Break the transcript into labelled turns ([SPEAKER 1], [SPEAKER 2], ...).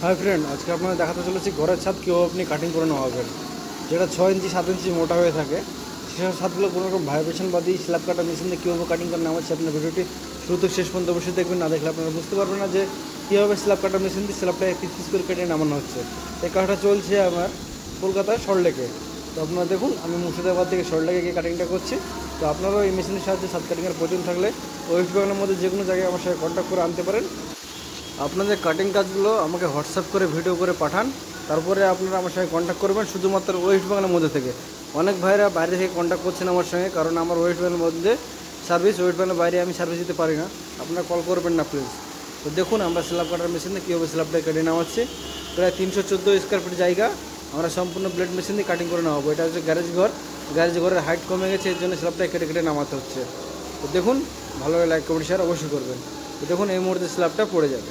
[SPEAKER 1] Hi friend, আজকে আপনারা দেখাতে চলেছি ঘরের ছাদ কীভাবে আপনি কাটিং করে নেওয়া হবেন। যেটা 6 ইঞ্চি 7 ইঞ্চি মোটা হয়ে থাকে সেসব ছাদগুলো কোনো রকম ভাইব্রেশন বা দিয়ে স্ল্যাব কাটা মেশিন দিয়ে কীভাবে কাটিং করে নেওয়া হচ্ছে। আপনার ভিডিওটি শুরু থেকে শেষ পর্যন্ত অবশ্যই দেখবেন, না দেখলে আপনারা বুঝতে পারবেন না যে কীভাবে স্ল্যাব কাটা মেশিন দিয়ে স্ল্যাবটা পিস পিস করে কেটে নামানো হচ্ছে। এই কাজটা চলছে আমার কলকাতায় সল্টলেকে। তো আপনারা দেখুন, আমি মুর্শিদাবাদ থেকে সল্টলেকে গিয়ে কাটিংটা করছি। তো আপনারাও এই মেশিনের সাহায্যে ছাদ কাটিংয়ের প্রয়োজন থাকলে ওয়েস্ট বেঙ্গলের মধ্যে যে কোনো জায়গায় আমার সাথে কন্ট্যাক্ট করে আনতে পারেন। আপনাদের কাটিং কাজগুলো আমাকে হোয়াটসঅ্যাপ করে ভিডিও করে পাঠান, তারপরে আপনারা আমার সঙ্গে কন্ট্যাক্ট করবেন। শুধুমাত্র ওয়েস্ট বেঙ্গলের মধ্যে থেকে অনেক ভাইরা বাইরে থেকে কন্ট্যাক্ট করছেন আমার সঙ্গে, কারণ আমার ওয়েস্ট বেঙ্গলের মধ্যে সার্ভিস, ওয়েস্ট বেঙ্গলের বাইরে আমি সার্ভিস দিতে পারি না। আপনারা কল করবেন না প্লিজ। তো দেখুন আমরা স্ল্যাব কাটার মেশিনে কীভাবে স্ল্যাবটা কেটে নেওয়া হচ্ছে। প্রায় 314 স্কোয়ার ফিট জায়গা আমরা সম্পূর্ণ ব্লেড মেশিন দিয়ে কাটিং করে নেওয়া হবো। এটা হচ্ছে গ্যারেজ ঘর, গ্যারেজ ঘরের হাইট কমে গেছে, এর জন্য স্ল্যাবটা কেটে কেটে নামাতে হচ্ছে। তো দেখুন, ভালোভাবে লাইক কমেন্ট শেয়ার অবশ্যই করবেন। তো দেখুন এই মুহূর্তে স্ল্যাবটা পড়ে যাবে।